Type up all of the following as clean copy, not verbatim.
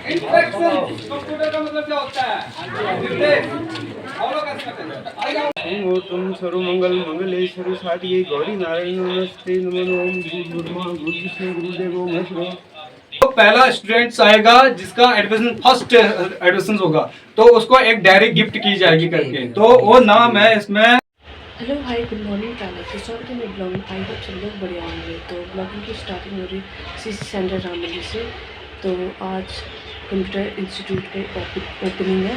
Instruction computer का मतलब क्या होता है? निर्देश। फॉलो कैसे करते हैं? ओम तुम सर्व मंगल मंगलेश्वरी साटिये गौरी नारायण नमस्ते नमो ओम गुरुर्ब्रह्मा गुरुर्विष्णु गुरुदेवो महेश्वरो। तो पहला स्टूडेंट्स आएगा जिसका एडमिशन फर्स्ट एडमिशन होगा तो उसको एक डायरी गिफ्ट की जाएगी करके, तो वो नाम है इसमें। हेलो हाय गुड मॉर्निंग तो स्वागत है मेरे ब्लॉग में। आई होप सब लोग बढ़िया होंगे। तो ब्लॉगिंग की स्टार्टिंग हो रही सीसी सेंटर रामली से। तो आज कंप्यूटर इंस्टीट्यूट के ओपनिंग है।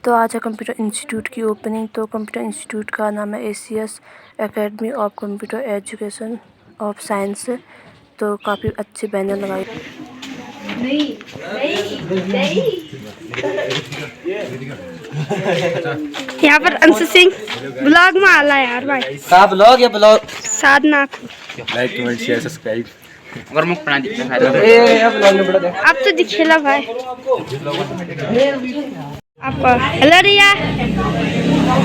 तो आज है कंप्यूटर इंस्टीट्यूट की ओपनिंग। तो कंप्यूटर इंस्टीट्यूट का नाम है ACS academy of computer education of science. तो काफ़ी अच्छे बैनर लगाए। यहाँ पर अंशु सिंह ब्लॉग में आला यार भाई। का ब्लॉग या ब्लॉग साधना लाइक कमेंट शेयर सब्सक्राइब। अगर मुख बना दिखता है ब्लॉग में बड़ा अब तो दिखेला भाई आपको। हेलो रिया,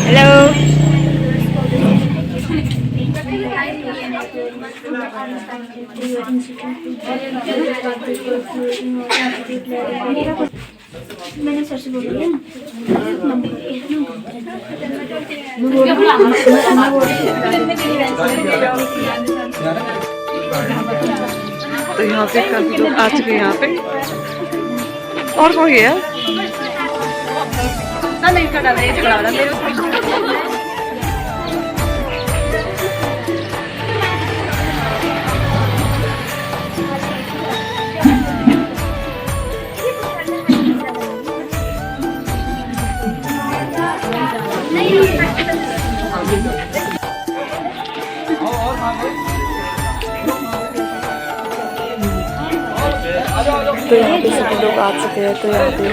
हेलो। मैंने सर से बोल दिया तो यहाँ पे काफ़ी लोग आ चुके हैं यहाँ पे। और कोई है तो यहाँ पे सभी लोग आ चुके हैं। तो यहाँ पे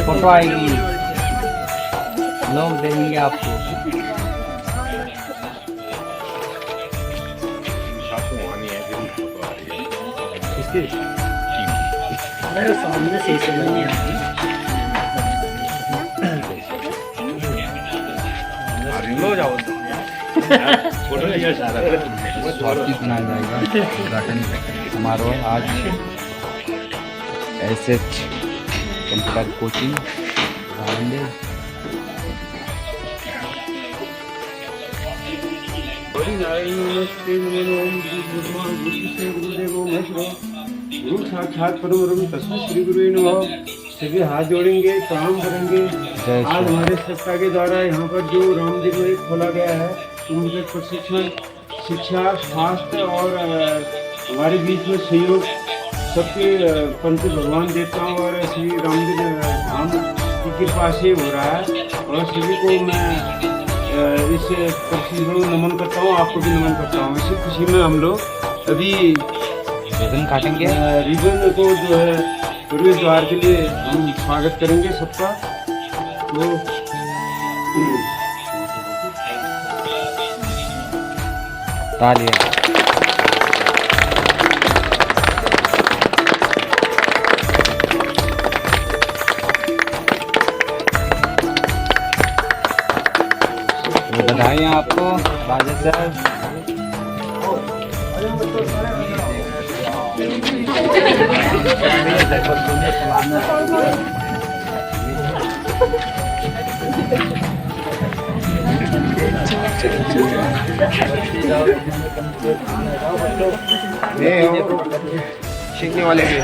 फोटो आएगी, लोग देंगे आपको। मेरे सामने से नहीं आती। स्वागत मनाया जाएगा उद्घाटन समारोह आज SH computer coaching Ramdev. Gauri Narayan नमस्ते नमो ओम गुरुर्ब्रह्मा गुरुर्विष्णु गुरुदेवो महेश्वरो। गुरु साक्षात परब्रह्म तस्मै श्री गुरुवे नमः। सभी हाथ जोड़ेंगे, प्रणाम करेंगे। आज हमारे संस्था के द्वारा यहाँ पर जो रामदेव में खोला गया है कंप्यूटर प्रशिक्षण, शिक्षा, स्वास्थ्य और हमारे बीच में सहयोग सबके पंच भगवान देवता और श्री रामदेव धाम की कृपा से हो रहा है। और सभी को मैं इस प्रशिक्षण को नमन करता हूँ, आपको भी नमन करता हूँ। इसी खुशी में हम लोग अभी रिबन काटेंगे। रिबन को जो है प्रवेश द्वार के लिए हम स्वागत करेंगे सबका। तो तालियां। बधाई आपको राजा साहब। सीखने वाले भी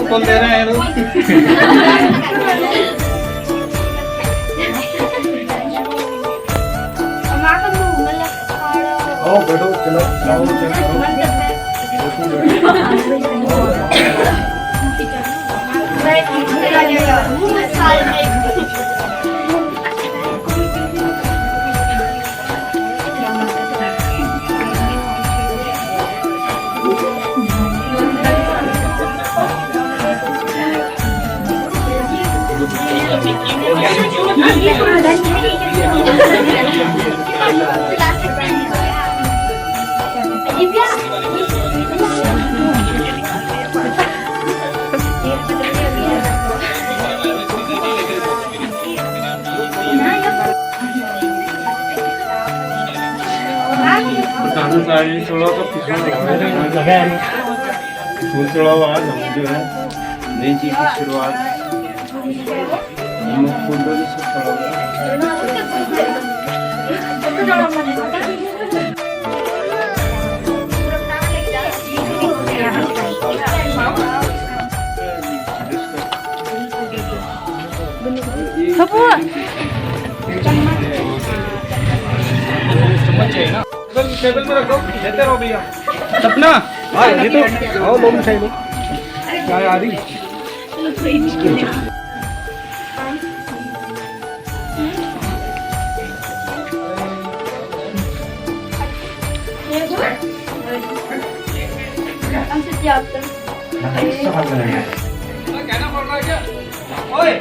कौन दे रहे हैं लोग? आओ बैठो, चलो चलाओ सारी थोड़ा सा फूल थोड़ा आज हम जो है नई चीज की शुरुआत हम फूलों से टेबल में रखो, लेते रहो भैया। सपना हाँ ये तो आओ लोग मिठाई लो। क्या आ रही कहना पड़ रहा है क्या? ओए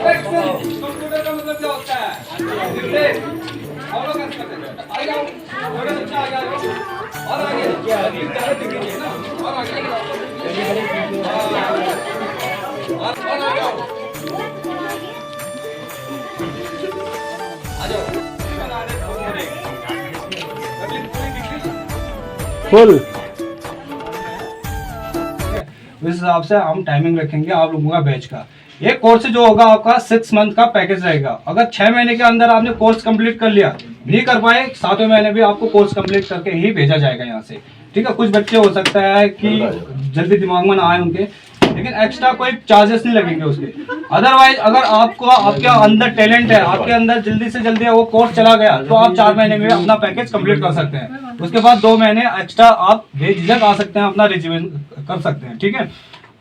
कंप्यूटर का मतलब क्या होता है? और लोग कैसे करते हैं? आ जाओ, थोड़ा बच्चा आ जाओ, और आगे ज़्यादा दिखिए ना, और आगे और आ जाओ, आ जाओ, फुल इस हिसाब से हम टाइमिंग रखेंगे आप लोगों का बैच का। ये कोर्स जो होगा आपका 6 मंथ का पैकेज रहेगा। अगर 6 महीने के अंदर आपने कोर्स कंप्लीट कर लिया, नहीं कर पाए 7वें महीने भी आपको कोर्स कंप्लीट करके ही भेजा जाएगा यहाँ से। ठीक है, कुछ बच्चे हो सकता है कि जल्दी दिमाग में ना आए उनके, लेकिन एक्स्ट्रा कोई चार्जेस नहीं लगेंगे उसके। अदरवाइज अगर आपको आपके अंदर टैलेंट है, आपके अंदर जल्दी से जल्दी वो कोर्स चला गया तो आप 4 महीने में अपना पैकेज कंप्लीट कर सकते हैं। उसके बाद 2 महीने एक्स्ट्रा आप बेझिझक आ सकते हैं, अपना रिज्यूम कर सकते हैं। ठीक है,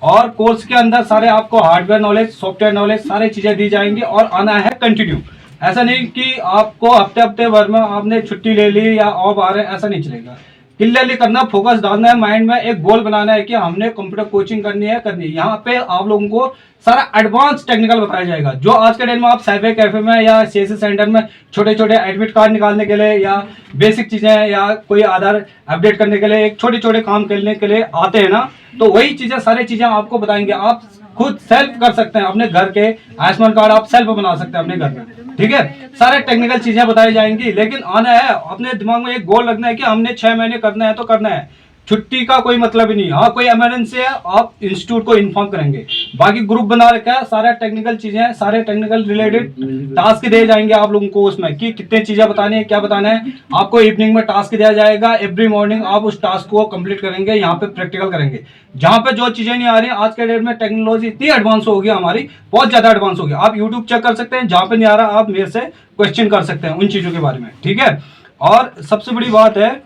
और कोर्स के अंदर सारे आपको हार्डवेयर नॉलेज, सॉफ्टवेयर नॉलेज सारी चीजें दी जाएंगी और आना है कंटिन्यू। ऐसा नहीं कि आपको हफ्ते हफ्ते भर में आपने छुट्टी ले ली या ऑफ आ रहे, ऐसा नहीं चलेगा। क्लियरली करना, फोकस डालना है माइंड में, एक गोल बनाना है कि हमने कंप्यूटर कोचिंग करनी है। यहाँ पे आप लोगों को सारा एडवांस टेक्निकल बताया जाएगा। जो आज के डेट में आप साइबर कैफे में या सीएससी सेंटर में छोटे छोटे एडमिट कार्ड निकालने के लिए या बेसिक चीजें या कोई आधार अपडेट करने के लिए, एक छोटे छोटे काम करने के लिए आते हैं ना, तो वही चीजें सारी चीजें आपको बताएंगे। आप खुद सेल्फ कर सकते हैं, अपने घर के आयुष्मान कार्ड आप सेल्फ बना सकते हैं अपने घर में। ठीक है, सारे टेक्निकल चीजें बताई जाएंगी, लेकिन आना है, अपने दिमाग में एक गोल रखना है कि हमने 6 महीने करना है तो करना है। छुट्टी का कोई मतलब ही नहीं। हाँ, कोई इमरजेंसी है आप इंस्टीट्यूट को इन्फॉर्म करेंगे। बाकी ग्रुप बना रखा है, सारा टेक्निकल चीजें, सारे टेक्निकल रिलेटेड टास्क दिए जाएंगे आप लोगों को उसमें कि कितने चीजें बतानी है, क्या बताना है। आपको इवनिंग में टास्क दिया जाएगा, एवरी मॉर्निंग आप उस टास्क को कंप्लीट करेंगे, यहाँ पे प्रैक्टिकल करेंगे। जहाँ पे जो चीजें नहीं आ रही, आज के डेट में टेक्नोलॉजी इतनी एडवांस हो गई हमारी, बहुत ज्यादा एडवांस हो गई। आप यूट्यूब चेक कर सकते हैं, जहाँ पे नहीं आ रहा आप मेरे से क्वेश्चन कर सकते हैं उन चीजों के बारे में। ठीक है, और सबसे बड़ी बात है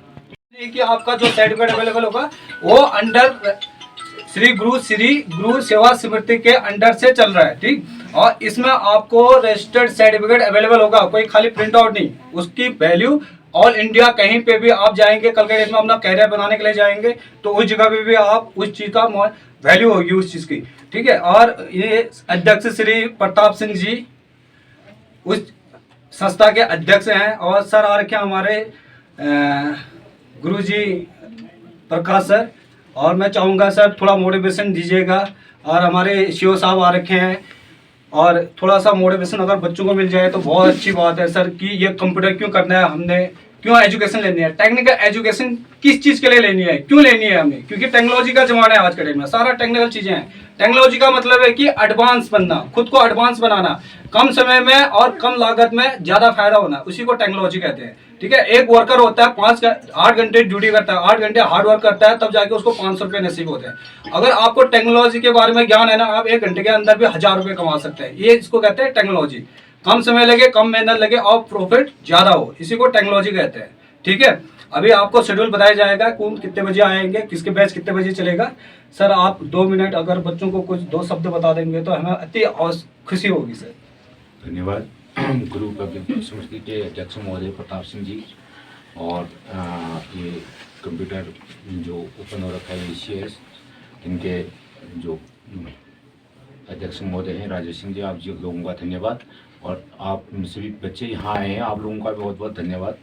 कि आपका जो सर्टिफिकेट अवेलेबल होगा वो अंडर श्री गुरु सेवा स्मृति के अंडर से चल रहा है। ठीक, और इसमें आपको रजिस्टर्ड सर्टिफिकेट अवेलेबल होगा, कोई खाली प्रिंट आउट नहीं। उसकी वैल्यू ऑल इंडिया कहीं पे भी आप जाएंगे, कल के डेट में अपना कैरियर बनाने के लिए जाएंगे तो उस जगह पे भी आप उस चीज का वैल्यू होगी उस चीज की। ठीक है, और ये अध्यक्ष श्री प्रताप सिंह जी उस संस्था के अध्यक्ष हैं। और सर आ रखे हमारे गुरुजी प्रकाश सर, और मैं चाहूँगा सर थोड़ा मोटिवेशन दीजिएगा। और हमारे सीओ साहब आ रखे हैं, और थोड़ा सा मोटिवेशन अगर बच्चों को मिल जाए तो बहुत अच्छी बात है सर कि ये कंप्यूटर क्यों करना है, हमने क्यों एजुकेशन लेनी है, टेक्निकल एजुकेशन किस चीज़ के लिए लेनी है, क्यों लेनी है हमें, क्योंकि टेक्नोलॉजी का जमाना है आज के डेट में, सारा टेक्निकल चीज़ें हैं। टेक्नोलॉजी का मतलब है कि एडवांस बनना, खुद को एडवांस बनाना, कम समय में और कम लागत में ज़्यादा फायदा होना, उसी को टेक्नोलॉजी कहते हैं। ठीक है, एक वर्कर होता है 8 घंटे ड्यूटी करता है, 8 घंटे हार्ड वर्क करता है, तब जाके उसको 500 रुपये नसीब होते हैं। अगर आपको टेक्नोलॉजी के बारे में ज्ञान है ना, आप 1 घंटे के अंदर भी 1000 रुपये कमा सकते हैं। ये इसको कहते हैं टेक्नोलॉजी। कम समय लगे, कम मेहनत लगे और प्रॉफिट ज़्यादा हो, इसी को टेक्नोलॉजी कहते हैं। ठीक है, अभी आपको शेड्यूल बताया जाएगा कौन कितने बजे आएंगे, किसके बैच कितने बजे चलेगा। सर आप 2 मिनट अगर बच्चों को कुछ 2 शब्द बता देंगे तो हमें अति खुशी होगी सर। धन्यवाद। गुरु पब्लिक स्मृति के अध्यक्ष महोदय प्रताप सिंह जी, और ये कंप्यूटर जो ओपन हो रखा है ECS, इनके जो अध्यक्ष महोदय हैं राजेश सिंह जी, आप जी लोगों का धन्यवाद। और आप सभी बच्चे यहाँ आए हैं, आप लोगों का बहुत बहुत धन्यवाद।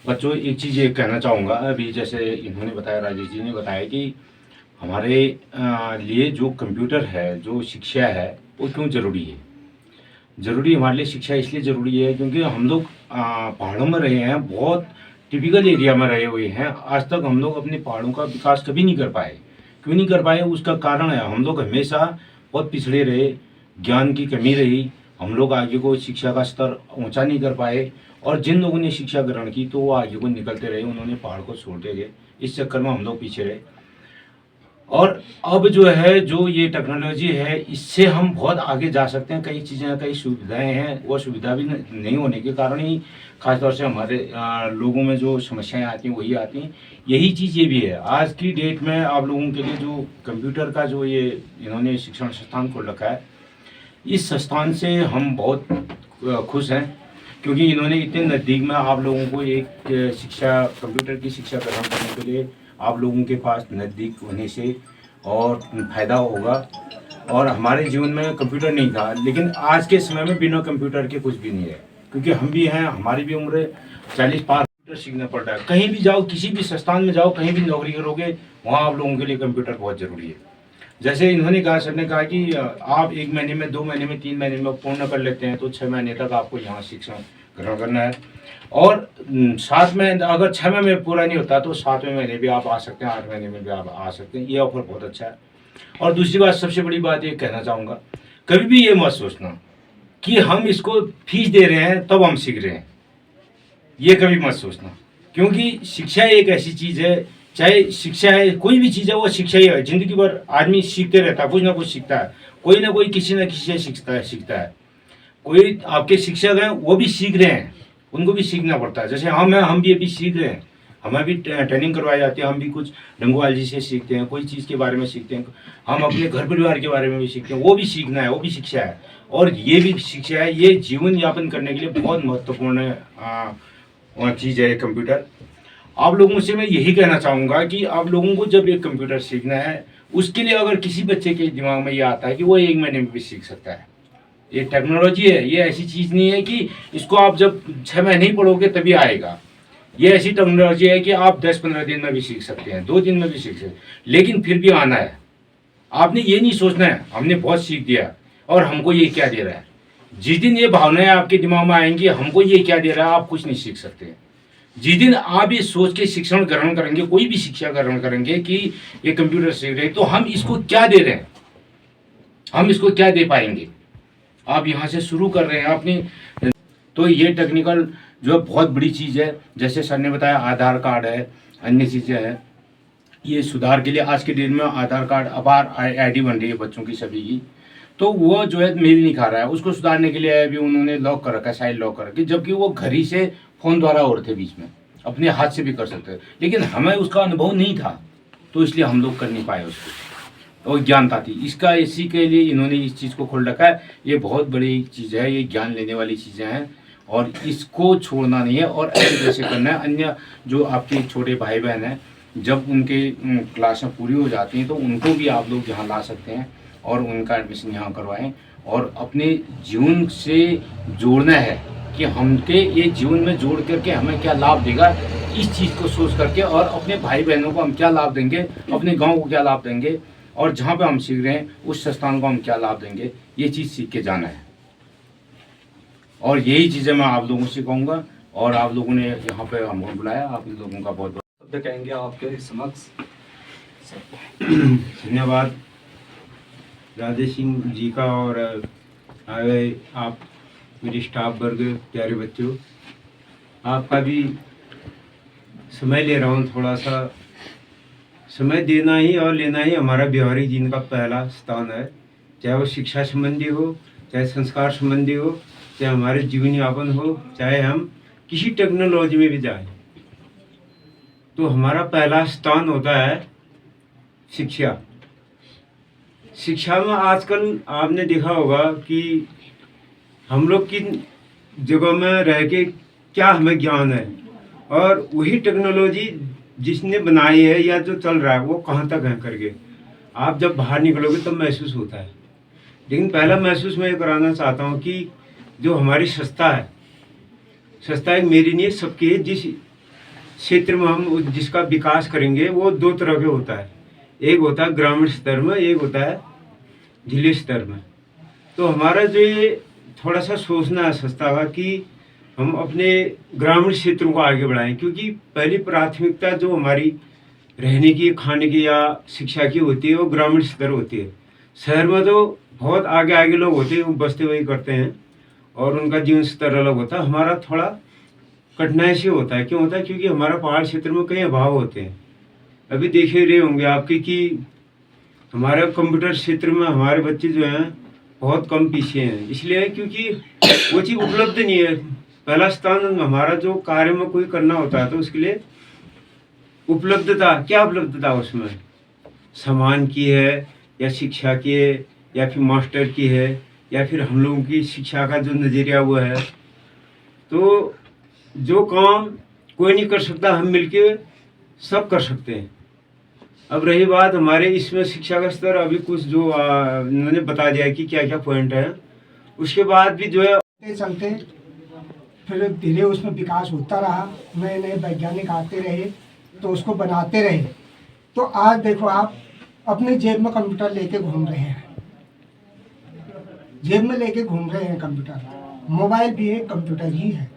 बच्चों, एक चीज़ ये कहना चाहूँगा, अभी जैसे इन्होंने बताया, राजेश जी ने बताया कि हमारे लिए जो कंप्यूटर है, जो शिक्षा है, वो क्यों ज़रूरी है। ज़रूरी हमारे लिए शिक्षा इसलिए ज़रूरी है क्योंकि हम लोग पहाड़ों में रहे हैं, बहुत टिपिकल एरिया में रहे हुए हैं। आज तक हम लोग अपने पहाड़ों का विकास कभी नहीं कर पाए। क्यों नहीं कर पाए, उसका कारण है हम लोग हमेशा बहुत पिछड़े रहे, ज्ञान की कमी रही, हम लोग आगे को शिक्षा का स्तर ऊंचा नहीं कर पाए। और जिन लोगों ने शिक्षा ग्रहण की तो वो आगे को निकलते रहे, उन्होंने पहाड़ को छोड़ते गए। इस चक्कर में हम लोग पीछे रहे। और अब जो है, जो ये टेक्नोलॉजी है, इससे हम बहुत आगे जा सकते हैं। कई चीज़ें, कई सुविधाएं हैं, वो सुविधा भी नहीं होने के कारण ही खासतौर से हमारे लोगों में जो समस्याएं आती हैं वही आती हैं। यही चीज़ ये भी है आज की डेट में आप लोगों के लिए जो कंप्यूटर का जो ये इन्होंने शिक्षण संस्थान खोल रखा है, इस संस्थान से हम बहुत खुश हैं क्योंकि इन्होंने इतने नज़दीक में आप लोगों को एक शिक्षा, कंप्यूटर की शिक्षा ग्रहण करने के लिए आप लोगों के पास नज़दीक होने से और फ़ायदा होगा। और हमारे जीवन में कंप्यूटर नहीं था, लेकिन आज के समय में बिना कंप्यूटर के कुछ भी नहीं है क्योंकि हम भी हैं, हमारी भी उम्र 40 पार। कंप्यूटर सीखना पड़ रहा है। कहीं भी जाओ, किसी भी संस्थान में जाओ, कहीं भी नौकरी करोगे, वहाँ आप लोगों के लिए कंप्यूटर बहुत ज़रूरी है। जैसे इन्होंने कहा, सर ने कहा कि आप 1 महीने में, 2 महीने में, 3 महीने में पूर्ण कर लेते हैं तो 6 महीने तक आपको यहाँ शिक्षण ग्रहण करना है। और 7 महीने, अगर 6 महीने में पूरा नहीं होता तो 7वें महीने भी आप आ सकते हैं, 8 महीने में भी आप आ सकते हैं। ये ऑफर बहुत अच्छा है। और दूसरी बात, सबसे बड़ी बात ये कहना चाहूँगा, कभी भी ये मत सोचना कि हम इसको फीस दे रहे हैं तब हम सीख रहे हैं। ये कभी मत सोचना, क्योंकि शिक्षा एक ऐसी चीज़ है, चाहे शिक्षा है, कोई भी चीज़ है, वो शिक्षा ही है। ज़िंदगी भर आदमी सीखते रहता है, कुछ ना कुछ सीखता है, कोई ना कोई किसी न किसी से सीखता है। कोई आपके शिक्षक हैं, वो भी सीख रहे हैं, उनको भी सीखना पड़ता है। जैसे हम हैं, हम भी अभी सीख रहे हैं, हमें भी ट्रेनिंग करवाई जाती है, हम भी कुछ रंगवाल जी से सीखते हैं, कोई चीज़ के बारे में सीखते हैं, हम अपने घर परिवार के बारे में भी सीखते हैं। वो भी सीखना है, वो भी शिक्षा है। और ये भी शिक्षा है, ये जीवन यापन करने के लिए बहुत महत्वपूर्ण चीज़ है कंप्यूटर। आप लोगों से मैं यही कहना चाहूँगा कि आप लोगों को जब एक कंप्यूटर सीखना है, उसके लिए अगर किसी बच्चे के दिमाग में ये आता है कि वो 1 महीने में भी सीख सकता है, ये टेक्नोलॉजी है। ये ऐसी चीज़ नहीं है कि इसको आप जब 6 महीने ही पढ़ोगे तभी आएगा। ये ऐसी टेक्नोलॉजी है कि आप 10-15 दिन में भी सीख सकते हैं, 2 दिन में भी सीख सकते हैं, लेकिन फिर भी आना है। आपने ये नहीं सोचना है हमने बहुत सीख दिया और हमको ये क्या दे रहा है। जिस दिन ये भावनाएं आपके दिमाग में आएंगी, हमको ये क्या दे रहा है, आप कुछ नहीं सीख सकते। जिस दिन आप ये सोच के शिक्षण ग्रहण करेंगे, कोई भी शिक्षा ग्रहण करेंगे कि ये कंप्यूटर सीख रहे हैं, तो हम इसको क्या दे रहे हैं, हम इसको क्या दे पाएंगे। आप यहाँ से शुरू कर रहे हैं अपनी, तो ये टेक्निकल जो बहुत बड़ी चीज़ है। जैसे सर ने बताया, आधार कार्ड है, अन्य चीज़ें हैं, ये सुधार के लिए आज के दिन में आधार कार्ड, आधार ID बन रही है बच्चों की सभी की, तो वो जो है मेल नहीं खा रहा है, उसको सुधारने के लिए अभी उन्होंने लॉक कर रखा है, साइड लॉक कर रखी, जबकि वो घर ही से फ़ोन द्वारा हो रहे थे, बीच में अपने हाथ से भी कर सकते थे, लेकिन हमें उसका अनुभव नहीं था तो इसलिए हम लोग कर नहीं पाए उसको, और ज्ञानता थी इसका। इसी के लिए इन्होंने इस चीज़ को खोल रखा है। ये बहुत बड़ी चीज़ है, ये ज्ञान लेने वाली चीज़ें हैं और इसको छोड़ना नहीं है और ऐसे कैसे करना है। अन्य जो आपके छोटे भाई बहन हैं, जब उनके क्लासें पूरी हो जाती हैं तो उनको भी आप लोग यहाँ ला सकते हैं और उनका एडमिशन यहाँ करवाएं और अपने जीवन से जोड़ना है कि हमके ये जीवन में जोड़ करके हमें क्या लाभ देगा, इस चीज़ को सोच करके, और अपने भाई बहनों को हम क्या लाभ देंगे, अपने गांव को क्या लाभ देंगे, और जहाँ पे हम सीख रहे हैं उस संस्थान को हम क्या लाभ देंगे, ये चीज़ सीख के जाना है। और यही चीज़ें मैं आप लोगों से कहूँगा और आप लोगों ने यहाँ पे हमको बुलाया, आप लोगों का बहुत बहुत शब्द कहेंगे आपके समक्ष। धन्यवाद राजेश सिंह जी का। और आगे आप मेरे स्टाफ वर्ग, प्यारे बच्चों, आपका भी समय ले रहा हूँ। थोड़ा सा समय देना ही और लेना ही हमारा व्यवहारिक जीवन का पहला स्थान है, चाहे वो शिक्षा संबंधी हो, चाहे संस्कार संबंधी हो, चाहे हमारे जीवन यापन हो, चाहे हम किसी टेक्नोलॉजी में भी जाएं, तो हमारा पहला स्थान होता है शिक्षा। शिक्षा में आजकल आपने देखा होगा कि हम लोग किन जगह में रह के क्या हमें ज्ञान है, और वही टेक्नोलॉजी जिसने बनाई है या जो चल रहा है वो कहाँ तक है करके आप जब बाहर निकलोगे तब महसूस होता है। लेकिन पहला महसूस मैं ये कराना चाहता हूँ कि जो हमारी संस्था है, संस्था एक मेरी नहीं है, सबकी है। जिस क्षेत्र में हम जिसका विकास करेंगे वो 2 तरह के होता है, एक होता है ग्रामीण स्तर में, एक होता है जिले स्तर में। तो हमारा जो ये थोड़ा सा सोचना है संस्था का कि हम अपने ग्रामीण क्षेत्रों को आगे बढ़ाएं, क्योंकि पहली प्राथमिकता जो हमारी रहने की, खाने की या शिक्षा की होती है वो ग्रामीण स्तर होती है। शहर में तो बहुत आगे आगे लोग होते हैं, वो बसते वही करते हैं और उनका जीवन स्तर अलग होता है। हमारा थोड़ा कठिनाई से होता है। क्यों होता है? क्योंकि हमारा पहाड़ क्षेत्र में कई अभाव होते हैं। अभी देख ही रहे होंगे आपके कि हमारे कंप्यूटर क्षेत्र में हमारे बच्चे जो हैं बहुत कम पीछे हैं। इसलिए क्योंकि वो चीज़ उपलब्ध नहीं है। पहला स्थान हमारा जो कार्य में कोई करना होता है तो उसके लिए उपलब्धता, क्या उपलब्धता उसमें सामान की है या शिक्षा की है या फिर मास्टर की है या फिर हम लोगों की शिक्षा का जो नज़रिया वो है। तो जो काम कोई नहीं कर सकता, हम मिलके सब कर सकते हैं। अब रही बात हमारे इसमें शिक्षा का स्तर, अभी कुछ जो उन्होंने बता दिया कि क्या क्या पॉइंट है, उसके बाद भी जो है चलते फिर धीरे उसमें विकास होता रहा। नए नए वैज्ञानिक आते रहे तो उसको बनाते रहे। तो आज देखो आप अपने जेब में कंप्यूटर लेके घूम रहे हैं, जेब में लेके घूम रहे हैं कंप्यूटर। मोबाइल भी एक कंप्यूटर ही है।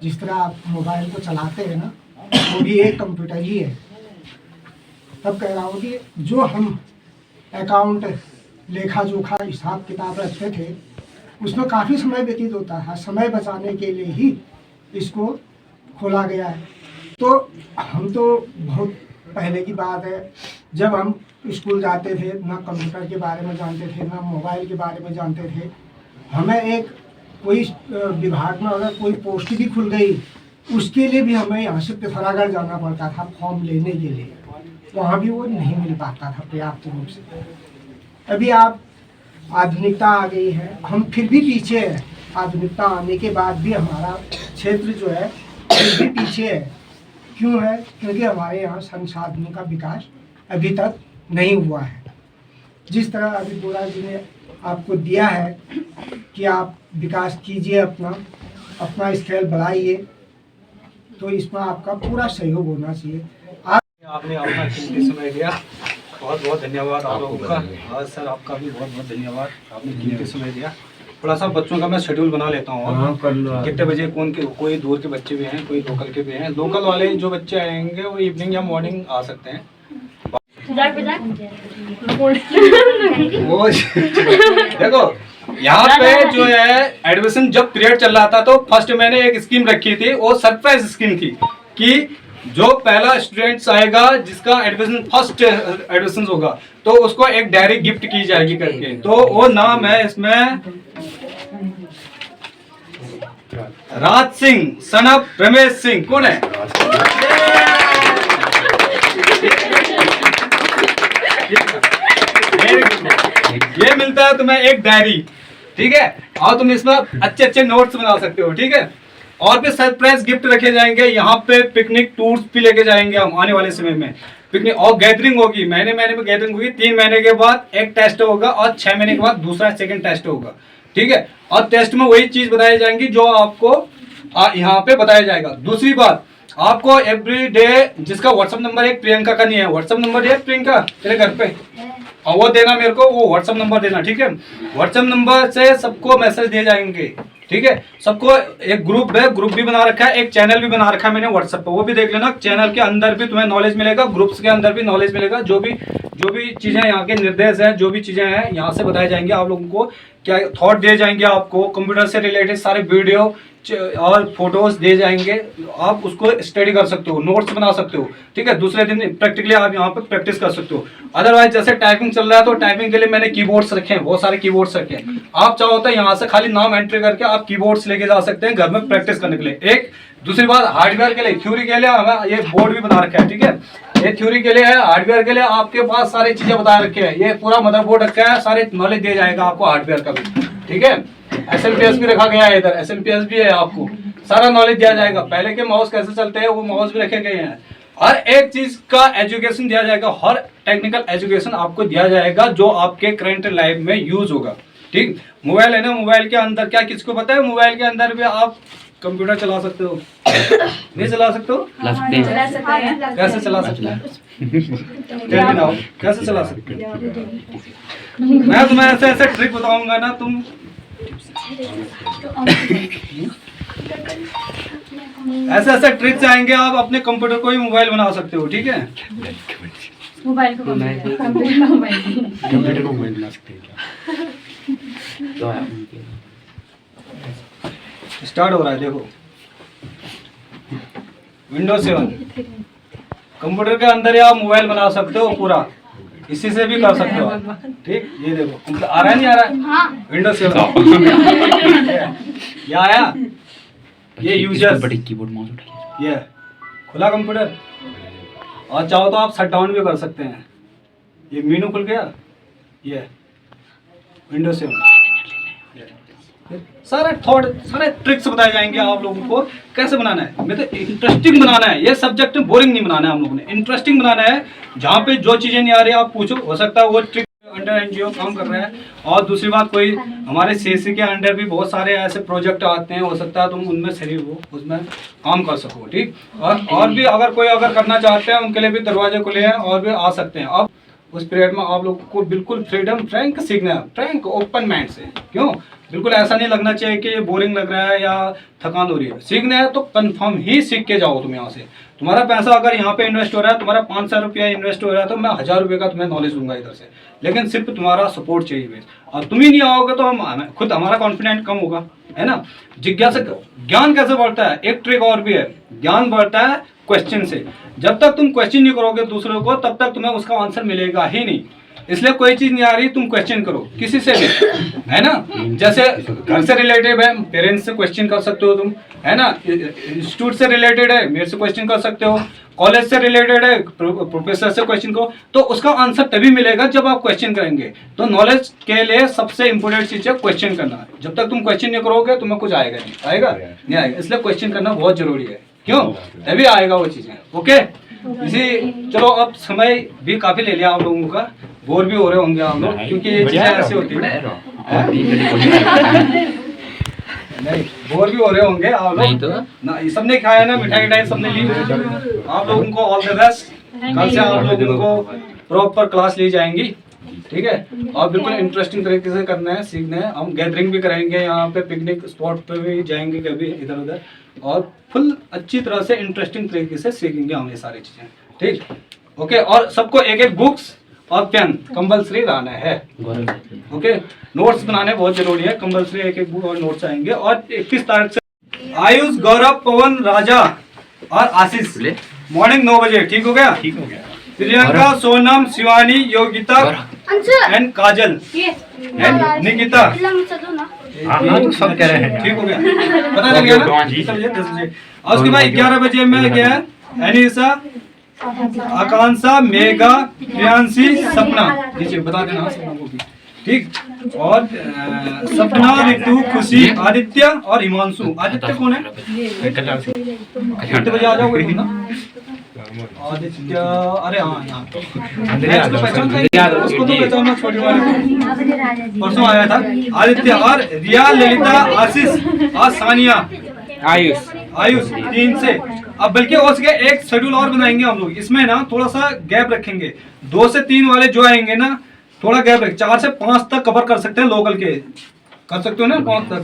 जिस तरह आप मोबाइल को चलाते हैं ना, वो भी एक कंप्यूटर ही है। तब कह रहा हूँ कि जो हम अकाउंट, लेखा जोखा, हिसाब किताब रखते थे उसमें काफ़ी समय व्यतीत होता है। समय बचाने के लिए ही इसको खोला गया है। तो हम तो बहुत पहले की बात है, जब हम स्कूल जाते थे ना कंप्यूटर के बारे में जानते थे ना मोबाइल के बारे में जानते थे। हमें एक कोई विभाग में अगर कोई पोस्ट भी खुल गई उसके लिए भी हमें यहाँ से पिथौरागढ़ जाना पड़ता था फॉर्म लेने के लिए। वहाँ भी वो नहीं मिल पाता था पर्याप्त रूप से। अभी आप आधुनिकता आ गई है, हम फिर भी पीछे हैं। आधुनिकता आने के बाद भी हमारा क्षेत्र जो है फिर भी पीछे है। क्यों है? क्योंकि हमारे यहाँ संसाधनों का विकास अभी तक नहीं हुआ है। जिस तरह अभी बोरा जी ने आपको दिया है कि आप विकास कीजिए, अपना स्केल बढ़ाइए, तो इसमें आपका पूरा सहयोग होना चाहिए। आपने अपना कीमती समय दिया, बहुत बहुत धन्यवाद आप लोगों का। आज सर आपका भी बहुत बहुत धन्यवाद, आपने कीमती समय दिया। थोड़ा सा बच्चों का मैं शेड्यूल बना लेता हूँ और कितने बजे कोई दूर के बच्चे भी हैं, कोई लोकल के भी हैं। लोकल वाले जो बच्चे आएंगे वो इवनिंग या मॉर्निंग आ सकते हैं। वो देखो यहाँ पे जो है एडमिशन जब पीरियड चल रहा था तो फर्स्ट मैंने एक स्कीम रखी थी, वो सरप्राइज स्कीम थी कि जो पहला स्टूडेंट आएगा जिसका एडमिशन फर्स्ट एडमिशन होगा तो उसको एक डायरी गिफ्ट की जाएगी करके। तो वो नाम है इसमें राज सिंह सन ऑफ रमेश सिंह। कौन है? ये मिलता है तुम्हें एक डायरी, ठीक है, और तुम इसमें अच्छे अच्छे नोट्स बना सकते हो, ठीक है। और भी सरप्राइज गिफ्ट रखे जाएंगे। यहाँ पे पिकनिक टूर्स भी लेके जाएंगे हम आने वाले समय में। पिकनिक और गैदरिंग होगी, महीने में गैदरिंग होगी। 3 महीने के बाद एक टेस्ट होगा और 6 महीने के बाद दूसरा सेकंड टेस्ट होगा, ठीक है। और टेस्ट में वही चीज बताई जाएंगी जो आपको यहाँ पे बताया जाएगा। दूसरी बात, आपको एवरी डे, जिसका व्हाट्सअप नंबर एक प्रियंका का नहीं है, व्हाट्सअप नंबर है प्रियंका तेरे घर पे, और वो देना मेरे को, वो व्हाट्सअप नंबर देना, ठीक है। व्हाट्सअप नंबर से सबको मैसेज दिए जाएंगे, ठीक है। सबको एक ग्रुप है, ग्रुप भी बना रखा है, एक चैनल भी बना रखा है मैंने व्हाट्सएप पे, वो भी देख लेना। चैनल के अंदर भी तुम्हें नॉलेज मिलेगा, ग्रुप्स के अंदर भी नॉलेज मिलेगा। जो भी चीजें यहाँ के निर्देश है, जो भी चीजें हैं यहाँ से बताए जाएंगे आप लोगों को। क्या थॉट दिए जाएंगे आपको, कंप्यूटर से रिलेटेड सारे वीडियो और फोटोज दिए जाएंगे। आप उसको स्टडी कर सकते हो, नोट्स बना सकते हो, ठीक है। दूसरे दिन प्रैक्टिकली आप यहाँ पर प्रैक्टिस कर सकते हो। अदरवाइज जैसे टाइपिंग चल रहा है तो टाइपिंग के लिए मैंने कीबोर्ड्स रखे हैं, बहुत सारे कीबोर्ड्स रखे हैं। आप चाहो तो यहाँ से खाली नाम एंट्री करके आप कीबोर्ड्स लेके जा सकते हैं घर में प्रैक्टिस करने के लिए। एक दूसरी बात, हार्डवेयर के लिए, थ्योरी के लिए हमें ये बोर्ड भी बना रखा है, ठीक है। ये थ्योरी के लिए है, हार्डवेयर के लिए आपके पास सारी चीजें बता रखे हैं। ये पूरा मदरबोर्ड रखा है, सारे नॉलेज दिया जाएगा आपको हार्डवेयर का भी, ठीक है। SLPS भी रखा गया है, इधर SLPS भी है, आपको सारा नॉलेज दिया जाएगा। पहले के माउस कैसे चलते हैं वो माउस भी रखे गए हैं। हर एक चीज का एजुकेशन दिया जाएगा, हर टेक्निकल एजुकेशन आपको दिया जाएगा जो आपके करंट लाइफ में यूज होगा, ठीक। मोबाइल है ना, मोबाइल के अंदर क्या किसको पता है, मोबाइल के अंदर भी आप कंप्यूटर चला सकते हो। नहीं चला सकते हो? कैसे चला सकते हैं? कैसे चला सकते हो? मैं तुम्हें ऐसे ऐसे ट्रिक बताऊंगा ना, तुम ऐसे ऐसे ट्रिक्स आएंगे, आप अपने कंप्यूटर को ही मोबाइल बना सकते हो, ठीक है। मोबाइल को कंप्यूटर को मोबाइल बना सकते हैं क्या? स्टार्ट हो रहा है, देखो विंडोज 7 कंप्यूटर के अंदर ही आप मोबाइल बना सकते हो पूरा, इसी से भी कर सकते हो, ठीक। ये देखो आ रहा है, नहीं आ रहा है? विंडोज 7 ये आया, ये यूजर्स, बड़ी कीबोर्ड माउस उठा ये खुला कंप्यूटर, और चाहो तो आप शट डाउन भी कर सकते हैं। ये मेनू खुल गया, ये विंडोज 7, सारे थॉट, सारे ट्रिक्स बताए जाएंगे आप लोगों को कैसे बनाना है। मैं तो इंटरेस्टिंग बनाना है, ये सब्जेक्ट बोरिंग नहीं बनाना है, हम लोगों ने इंटरेस्टिंग बनाना है। जहाँ पे जो चीजें नहीं आ रही आप पूछो, हो सकता है वो ट्रिक अंडर एनजीओ काम कर रहा है। और दूसरी बात, कोई हमारे सीएससी के अंडर भी बहुत सारे ऐसे प्रोजेक्ट आते हैं, हो सकता है तुम उनमें शरीर हो, उसमें काम कर सको, ठीक। और भी अगर कोई अगर करना चाहते हैं उनके लिए भी दरवाजे खुले हैं और भी आ सकते हैं। अब उस पीरियड में आप लोगों को बिल्कुल फ्रीडम फ्रैंक सीखना है, फ्रैंक ओपन माइंड से। क्यों? बिल्कुल ऐसा नहीं लगना चाहिए कि ये बोरिंग लग रहा है या थकान हो रही है। सीखना है तो कंफर्म ही सीख के जाओ तुम यहाँ से। तुम्हारा पैसा अगर यहाँ पे इन्वेस्ट हो रहा है, तुम्हारा 500 रुपया इन्वेस्ट हो रहा है, तो मैं 1000 रुपये का तुम्हें नॉलेज दूंगा इधर से, लेकिन सिर्फ तुम्हारा सपोर्ट चाहिए बेस। और तुम ही नहीं आओगे तो हम खुद हमारा कॉन्फिडेंट कम होगा, है ना। जिज्ञासा, ज्ञान कैसे बढ़ता है? एक ट्रिक और भी है, ज्ञान बढ़ता है क्वेश्चन से। जब तक तुम क्वेश्चन नहीं करोगे दूसरों को, तब तक तुम्हें उसका आंसर मिलेगा ही नहीं। इसलिए कोई चीज नहीं आ रही, तुम क्वेश्चन करो किसी से भी, है ना। जैसे घर से रिलेटेड है, पेरेंट्स से क्वेश्चन कर सकते हो तुम, है ना। इंस्टीट्यूट से रिलेटेड है, मेरे से क्वेश्चन कर सकते हो। कॉलेज से रिलेटेड है, प्रोफेसर से क्वेश्चन करो, तो उसका आंसर तभी मिलेगा जब आप क्वेश्चन करेंगे। तो नॉलेज के लिए सबसे इंपॉर्टेंट चीज है क्वेश्चन करना। जब तक तुम क्वेश्चन नहीं करोगे तुम्हें कुछ आएगा नहीं, आएगा नहीं आएगा। इसलिए क्वेश्चन करना बहुत जरूरी है, क्यों? तभी आएगा वो चीजें, ओके। इसी चलो, अब समय भी काफी ले लिया आप लोगों का, बोर भी हो रहे होंगे आप लोग, क्योंकि ये चीजें ऐसी होती है। नहीं, बोर भी हो रहे होंगे आप लोग तो ना। सबने खाया ना, मिठाई सबने ली। आप लोगों को ऑल द बेस्ट। कल से आप लोगों को प्रॉपर क्लास ली जाएंगी, ठीक है। और बिल्कुल इंटरेस्टिंग तरीके से करना है, सीखना है। हम गैदरिंग भी करेंगे यहाँ पे, पिकनिक स्पॉट पे भी जाएंगे कभी इधर उधर, और फुल अच्छी तरह से इंटरेस्टिंग तरीके से सीखेंगे हम ये सारी चीजें, ठीक। ओके, और सबको एक एक बुक्स और पेन कंपल्सरी लाना है, ओके। नोट्स बनाने बहुत जरूरी है, कंपल्सरी एक एक बुक और नोट्स आएंगे। और 31 तारीख से आयुष, गौरव, पवन, राजा और आशीष मॉर्निंग 9 बजे, ठीक हो गया? ठीक हो गया। Priyanka, Sonam, Shivani, Yogita and Kajal and Nikita, हाँ तो सब कह रहे हैं, ठीक हो गया? पता चल गया ना? 10 बजे। और उसके बाद 11 बजे में क्या है? एनिसा, आकांक्षा, मेघा, प्रियांशी, सपना, नीचे बता देना सपना को भी, ठीक। और सपना, ऋतु, खुशी, आदित्य और हिमांशु। आदित्य कौन है? कितने बजे आ जाओगे तुम ना? आदित्य, अरे हाँ यहाँ उसको तो पहचानना, छोटी वाले को परसों आया था। आदित्य और रिया, ललिता, आशीष और सानिया, आयुष 3 से। अब बल्कि हो सके एक शेड्यूल और बनाएंगे हम लोग, इसमें ना थोड़ा सा गैप रखेंगे। 2 से 3 वाले जो आएंगे ना, थोड़ा गैप रखें। 4 से 5 तक कवर कर सकते हैं, लोकल के कर सकते हो ना 5 तक।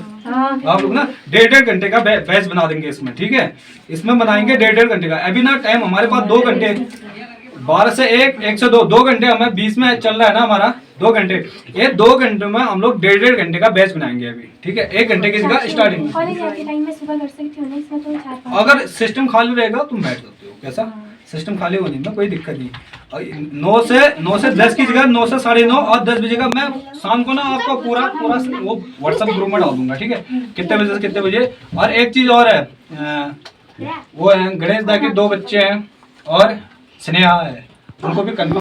आप लोग ना 1.5 घंटे का बैच बना देंगे इसमें, ठीक है। इसमें बनाएंगे 1.5 घंटे का। अभी ना टाइम हमारे पास 2 घंटे, 12 से 1 से 2 घंटे हमें बीच में चल रहा है ना हमारा 2 घंटे। ये 2 घंटे में हम लोग 1.5 घंटे का बैच बनाएंगे अभी, ठीक है। 1 घंटे की जगह स्टार्टिंग में। अगर सिस्टम खाली रहेगा तुम बैठ सकते हो, कैसा सिस्टम खाली होने में कोई दिक्कत नहीं। 9 से 10 की जगह 9 से 9:30 और 10 बजे का मैं शाम को ना आपको पूरा वो व्हाट्सएप ग्रुप में डाल दूंगा, ठीक है। कितने बजे से कितने बजे। और एक चीज और है, वो है गणेश दा के 2 बच्चे हैं और स्नेहा है, उनको भी कंफर्म